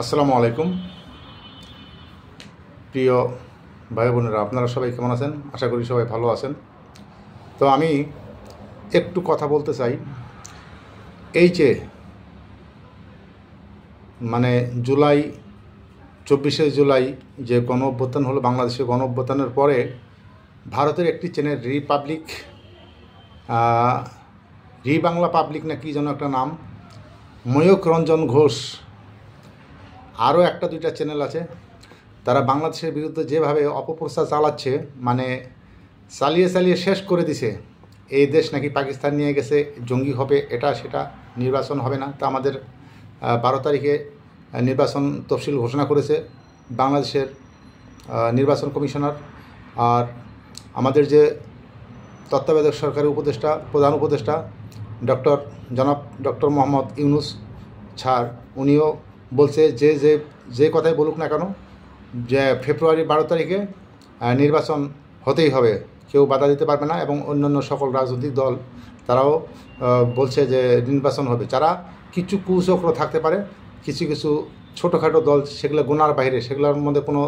আসসালামু আলাইকুম প্রিয় ভাই বোনেরা, আপনারা সবাই কেমন আছেন? আশা করি সবাই ভালো আছেন। তো আমি একটু কথা বলতে চাই। এই যে মানে জুলাই 24শে জুলাই যে গণ অভ্যুত্থান হলো, বাংলাদেশের গণ অভ্যুত্থানের পরে ভারতের একটি চ্যানেল রিপাবলিক, রি বাংলা পাবলিক না কি যেন একটা নাম, ময়ূক রঞ্জন ঘোষ, আরও একটা দুইটা চ্যানেল আছে, তারা বাংলাদেশের বিরুদ্ধে যেভাবে অপপ্রচার চালাচ্ছে, মানে চালিয়ে চালিয়ে শেষ করে দিছে। এই দেশ নাকি পাকিস্তান নিয়ে গেছে, জঙ্গি হবে, এটা সেটা, নির্বাচন হবে না। তা আমাদের 12 তারিখে নির্বাচন তফসিল ঘোষণা করেছে বাংলাদেশের নির্বাচন কমিশনার। আর আমাদের যে তত্ত্বাবধায়ক সরকারের উপদেষ্টা, প্রধান উপদেষ্টা জনাব ডক্টর মোহাম্মদ ইউনুস স্যার, উনিও বলছে যে যে যে কথাই বলুক না কেন, যে ফেব্রুয়ারি 12 তারিখে নির্বাচন হতেই হবে, কেউ বাধা দিতে পারবে না। এবং অন্যান্য সকল রাজনৈতিক দল তারাও বলছে যে নির্বাচন হবে। যারা কিছু কুচক্র থাকতে পারে, কিছু কিছু ছোটোখাটো দল, সেগুলো গোনার বাইরে, সেগুলোর মধ্যে কোনো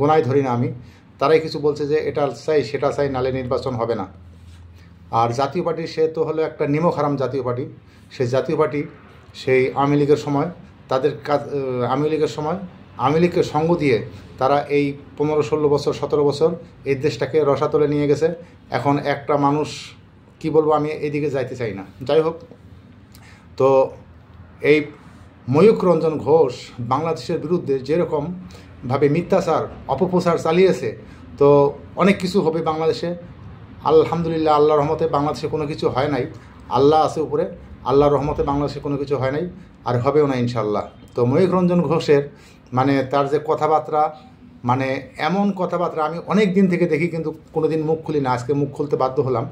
গোনাই ধরি না আমি, তারাই কিছু বলছে যে এটা চাই সেটা চাই, নালে নির্বাচন হবে না। আর জাতীয় পার্টি, সে তো হলো একটা নিমক হারাম জাতীয় পার্টি। সেই জাতীয় পার্টি সেই আওয়ামী লীগের সময়, তাদের কাজ, আওয়ামী লীগের সময় আওয়ামী লীগকে সঙ্গ দিয়ে তারা এই 15-16 বছর 17 বছর এই দেশটাকে রসাতলে নিয়ে গেছে। এখন একটা মানুষ, কি বলবো, আমি এইদিকে যাইতে চাই না। যাই হোক, তো এই ময়ূক রঞ্জন ঘোষ বাংলাদেশের বিরুদ্ধে যেরকমভাবে মিথ্যাচার অপপ্রচার চালিয়েছে, তো অনেক কিছু হবে বাংলাদেশে। আলহামদুলিল্লাহ, আল্লাহর রহমতে বাংলাদেশে কোনো কিছু হয় নাই। আল্লাহ আছে উপরে, আল্লাহর রহমতে বাংলাদেশে কোনো কিছু হয় নাই, আর হবেও না ইনশাল্লাহ। তো ময়ূক রঞ্জন ঘোষের মানে তার যে কথাবার্তা, মানে এমন কথাবার্তা আমি অনেক দিন থেকে দেখি, কিন্তু কোনো দিন মুখ খুলি না, আজকে মুখ খুলতে বাধ্য হলাম।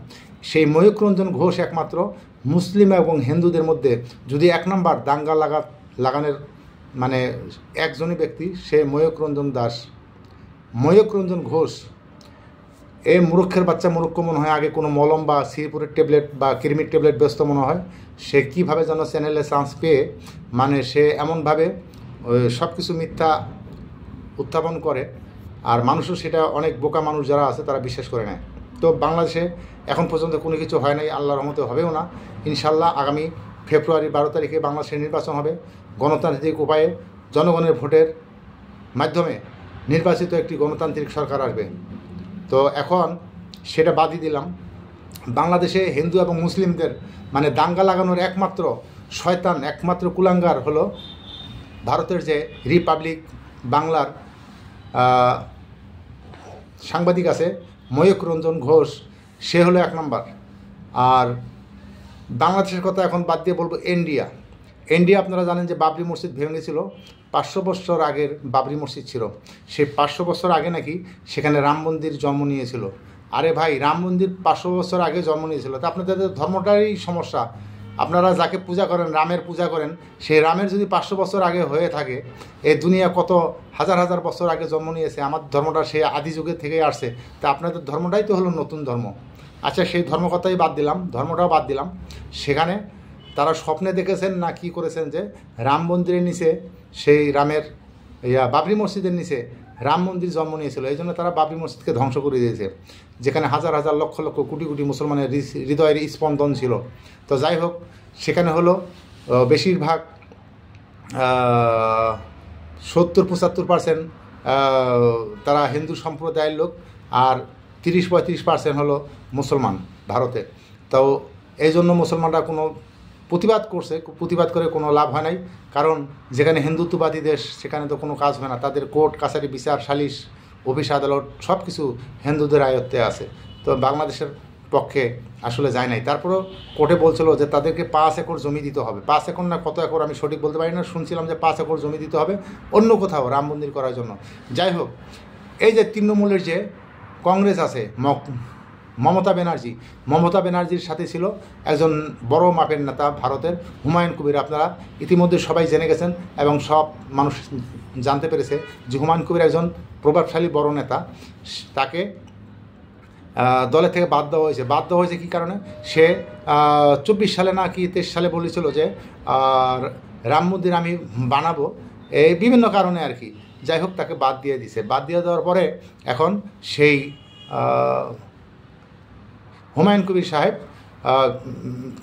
সেই ময়ূক রঞ্জন ঘোষ একমাত্র মুসলিম এবং হিন্দুদের মধ্যে যদি এক নম্বর দাঙ্গা লাগানোর মানে একজনই ব্যক্তি, সে ময়ূক রঞ্জন দাস, ময়ূক রঞ্জন ঘোষ। এই মূর্খের বাচ্চা মূর্খ মনে হয় আগে কোনো মলম বা শ্রীপুরের ট্যাবলেট বা কিরমির ট্যাবলেট ব্যস্ত মনে হয়। সে কীভাবে যেন চ্যানেলে চান্স পেয়ে মানে সে এমনভাবে সব কিছু মিথ্যা উত্থাপন করে, আর মানুষও সেটা, অনেক বোকা মানুষ যারা আছে তারা বিশ্বাস করে নেয়। তো বাংলাদেশে এখন পর্যন্ত কোনো কিছু হয় নাই, আল্লাহর রহমতে হবেও না ইনশাল্লাহ। আগামী ফেব্রুয়ারি 12 তারিখে বাংলাদেশের নির্বাচন হবে গণতান্ত্রিক উপায়ে, জনগণের ভোটের মাধ্যমে নির্বাচিত একটি গণতান্ত্রিক সরকার আসবে। তো এখন সেটা বাদই দিলাম। বাংলাদেশে হিন্দু এবং মুসলিমদের মানে দাঙ্গা লাগানোর একমাত্র শয়তান, একমাত্র কুলাঙ্গার হলো ভারতের যে রিপাবলিক বাংলার সাংবাদিক আছে ময়ূক রঞ্জন ঘোষ, সে হলো এক নম্বর। আর বাংলাদেশের কথা এখন বাদ দিয়ে বলবো ইন্ডিয়া। আপনারা জানেন যে বাবরি মসজিদ ভেঙেছিল, 500 বছর আগের বাবরি মসজিদ ছিল। সেই 500 বছর আগে নাকি সেখানে রাম মন্দির জন্ম নিয়েছিল। আরে ভাই, রাম মন্দির 500 বছর আগে জন্ম নিয়েছিল, তো আপনাদের ধর্মটারই সমস্যা। আপনারা যাকে পূজা করেন, রামের পূজা করেন, সেই রামের যদি 500 বছর আগে হয়ে থাকে, এই দুনিয়া কত হাজার হাজার বছর আগে জন্ম নিয়েছে। আমার ধর্মটা সেই আদি যুগের থেকেই আসছে, তা আপনাদের ধর্মটাই তো হলো নতুন ধর্ম। আচ্ছা, সেই ধর্মকথাই বাদ দিলাম, ধর্মটাও বাদ দিলাম। সেখানে তারা স্বপ্নে দেখেছেন না কি করেছেন যে রাম মন্দিরের নিচে, সেই রামের বাবরি মসজিদের নিচে রাম মন্দির জন্ম নিয়েছিল, এই জন্য তারা বাবরি মসজিদকে ধ্বংস করে দিয়েছে, যেখানে হাজার হাজার লক্ষ লক্ষ কোটি কোটি মুসলমানের হৃদয়ের স্পন্দন ছিল। তো যাই হোক, সেখানে হলো বেশিরভাগ 70-75% তারা হিন্দু সম্প্রদায়ের লোক, আর 30-35% হলো মুসলমান ভারতে। তো এই জন্য মুসলমানরা কোনো প্রতিবাদ করে কোনো লাভ হয় নাই, কারণ যেখানে হিন্দুত্ববাদী দেশ সেখানে তো কোনো কাজ হয় না। তাদের কোর্ট কাছারি, বিচার, সালিশ, অফিস আদালত সব কিছু হিন্দুদের আয়ত্তে আছে। তো বাংলাদেশের পক্ষে আসলে যায় নাই। তারপরেও কোর্টে বলছিল যে তাদেরকে 5 একর জমি দিতে হবে, 5 একর না কত একর আমি সঠিক বলতে পারি না, শুনছিলাম যে 5 একর জমি দিতে হবে অন্য কোথাও রাম মন্দির করার জন্য। যাই হোক, এই যে তৃণমূলের যে কংগ্রেস আছে, মমতা ব্যানার্জির সাথে ছিল একজন বড় মাপের নেতা ভারতের, হুমায়ুন কবির। আপনারা ইতিমধ্যে সবাই জেনে গেছেন এবং সব মানুষ জানতে পেরেছে যে হুমায়ুন কবির একজন প্রভাবশালী বড় নেতা। তাকে দলের থেকে বাদ দেওয়া হয়েছে কী কারণে? সে 24 সালে না কি 23 সালে বলেছিল যে রাম মন্দির আমি বানাবো, এই বিভিন্ন কারণে আর কি, যাই হোক তাকে বাদ দিয়ে দিছে। বাদ দিয়ে দেওয়ার পরে এখন সেই হুমায়ুন কবির সাহেব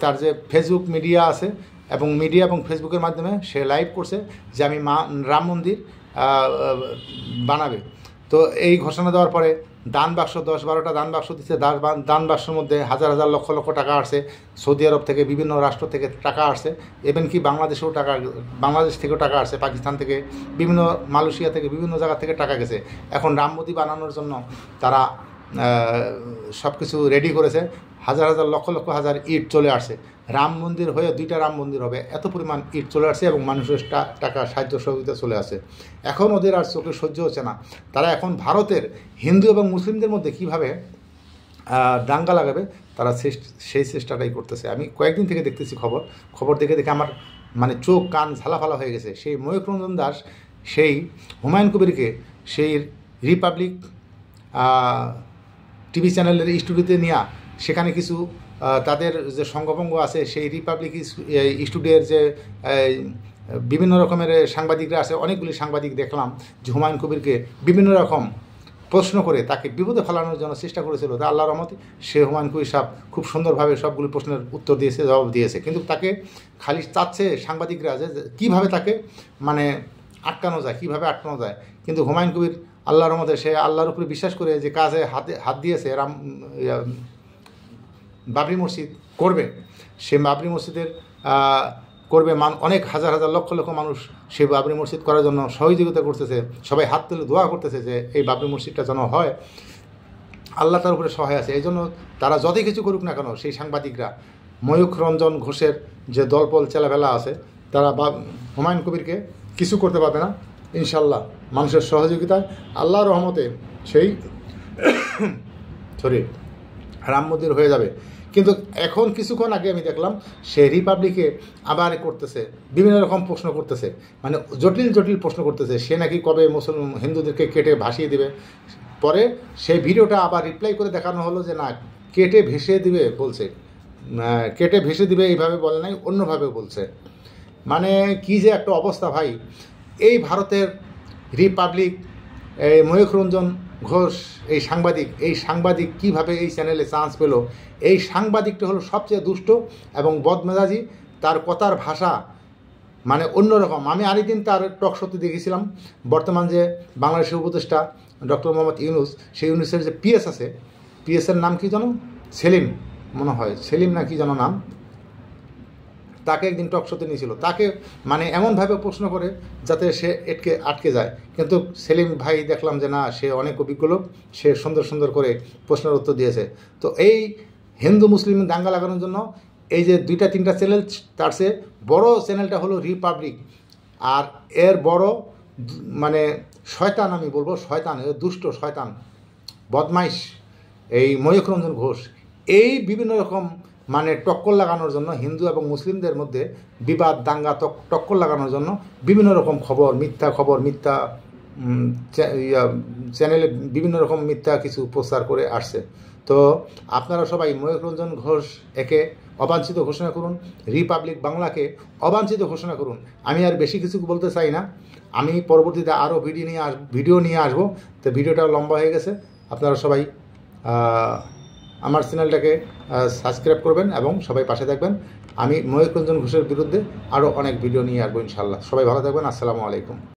তার যে ফেসবুক মিডিয়া আছে এবং মিডিয়া এবং ফেসবুকের মাধ্যমে সে লাইভ করছে যে আমি রাম মন্দির বানাবে। তো এই ঘোষণা দেওয়ার পরে দান বাক্স 10-12টা দান বাক্স দিচ্ছে। দান বাক্সের মধ্যে হাজার হাজার লক্ষ লক্ষ টাকা আসছে, সৌদি আরব থেকে বিভিন্ন রাষ্ট্র থেকে টাকা আসছে, ইভেন কি বাংলাদেশেও টাকা, বাংলাদেশ থেকেও টাকা আসছে, পাকিস্তান থেকে, বিভিন্ন মালয়েশিয়া থেকে, বিভিন্ন জায়গা থেকে টাকা গেছে। এখন রাম মন্দির বানানোর জন্য তারা সব কিছু রেডি করেছে। হাজার হাজার লক্ষ লক্ষ হাজার ইট চলে আসছে, রাম মন্দির হয়ে 2টা রাম মন্দির হবে, এত পরিমাণ ইট চলে আসছে এবং মানুষের টাকা সাহায্য সহযোগিতা চলে আসে। এখন ওদের আর চোখে সহ্য হচ্ছে না, তারা এখন ভারতের হিন্দু এবং মুসলিমদের মধ্যে কীভাবে দাঙ্গা লাগাবে তারা সেই চেষ্টাটাই করতেছে। আমি কয়েকদিন থেকে দেখতেছি খবর দেখে আমার মানে চোখ কান ঝালাফালা হয়ে গেছে। সেই ময়ূখ রঞ্জন দাস সেই হুমায়ুন কবিরকে সেই রিপাবলিক টিভি চ্যানেলের স্টুডিওতে নিয়ে সেখানে কিছু তাদের যে সঙ্গভঙ্গ আছে সেই রিপাবলিক স্টুডিওর যে বিভিন্ন রকমের সাংবাদিকরা আছে, অনেকগুলি সাংবাদিক দেখলাম যে হুমায়ুন কবিরকে বিভিন্ন রকম প্রশ্ন করে তাকে বিপদে ফেলানোর জন্য চেষ্টা করেছিল। তা আল্লাহর রহমতে সে হুমায়ুন কবির সাহেব খুব সুন্দরভাবে সবগুলি প্রশ্নের উত্তর দিয়েছে, জবাব দিয়েছে। কিন্তু তাকে খালি চাচ্ছে সাংবাদিকরা যে কীভাবে তাকে মানে আটকানো যায়, কীভাবে আটকানো যায়। কিন্তু হুমায়ুন কবির আল্লাহর রহমতে সে আল্লাহর উপরে বিশ্বাস করে যে কাজে হাত দিয়েছে, বাবরি মসজিদ করবে, সে বাবরি মসজিদের করবে, অনেক হাজার হাজার লক্ষ লক্ষ মানুষ সেই বাবরি মসজিদ করার জন্য সহযোগিতা করতেছে, সবাই হাত তুলে দোয়া করতেছে যে এই বাবরি মসজিদটা যেন হয়। আল্লাহ তার উপরে সহায় আছে। এই জন্য তারা যতই কিছু করুক না কেন, সেই সাংবাদিকরা ময়ূখ রঞ্জন ঘোষের যে দলপল চেলাবেলা আছে তারা হুমায়ুন কবিরকে কিছু করতে পারবে না ইনশাল্লাহ। মানুষের সহযোগিতায় আল্লাহর রহমতে সেই রাম মন্দির হয়ে যাবে। কিন্তু এখন কিছুক্ষণ আগে আমি দেখলাম সে রিপাবলিকে আবার করতেছে, বিভিন্ন রকম প্রশ্ন করতেছে, মানে জটিল জটিল প্রশ্ন করতেছে। সে নাকি কবে হিন্দুদেরকে কেটে ভাসিয়ে দিবে। পরে সেই ভিডিওটা আবার রিপ্লাই করে দেখানো হলো যে না, কেটে ভেসে দিবে বলছে, কেটে ভেসে দিবে এইভাবে বলে নাই, অন্যভাবে বলছে। মানে কি যে একটা অবস্থা ভাই। এই ভারতের রিপাবলিক এই ময়ূখ রঞ্জন ঘোষ এই সাংবাদিক কীভাবে এই চ্যানেলে চান্স পেল? এই সাংবাদিকটা হলো সবচেয়ে দুষ্ট এবং বদমেজাজি, তার কথার ভাষা মানে অন্যরকম। আমি আরেকদিন তার টক শোতে দেখেছিলাম, বর্তমান যে বাংলাদেশের উপদেষ্টা ডক্টর মোহাম্মদ ইউনুস, সেই ইউনুসের যে পিএস আছে, পিএসের নাম কি জানো, সেলিম মনে হয়, সেলিম না কি যেন নাম, তাকে একদিন টক শোতে নিয়েছিল। তাকে মানে এমনভাবে প্রশ্ন করে যাতে সে আটকে যায়। কিন্তু সেলিম ভাই দেখলাম যে না, সে অনেক অভিজ্ঞ লোক, সে সুন্দর সুন্দর করে প্রশ্নের উত্তর দিয়েছে। তো এই হিন্দু মুসলিম দাঙ্গা লাগানোর জন্য এই যে 2-3টা চ্যানেল, তার চেয়ে বড় চ্যানেলটা হলো রিপাবলিক। আর এর বড় মানে শয়তান, আমি বলবো শয়তান, দুষ্ট শয়তান বদমাইশ এই ময়ূখ রঞ্জন ঘোষ। এই বিভিন্ন রকম মানে টক্কর লাগানোর জন্য হিন্দু এবং মুসলিমদের মধ্যে বিবাদ দাঙ্গা টক্কর লাগানোর জন্য বিভিন্ন রকম খবর, মিথ্যা খবর, মিথ্যা চ্যানেলে বিভিন্ন রকম মিথ্যা কিছু প্রচার করে আসছে। তো আপনারা সবাই ময়ূখ রঞ্জন ঘোষ একে অবাঞ্ছিত ঘোষণা করুন, রিপাবলিক বাংলাকে অবাঞ্ছিত ঘোষণা করুন। আমি আর বেশি কিছু বলতে চাই না, আমি পরবর্তীতে আরও ভিডিও নিয়ে আসবো। তো ভিডিওটা লম্বা হয়ে গেছে, আপনারা সবাই আমার চ্যানেলটাকে সাবস্ক্রাইব করবেন এবং সবাই পাশে থাকবেন। আমি ময়ূখ রঞ্জন ঘোষের বিরুদ্ধে আরও অনেক ভিডিও নিয়ে আসবো ইনশাল্লাহ। সবাই ভালো থাকবেন। আসসালামু আলাইকুম।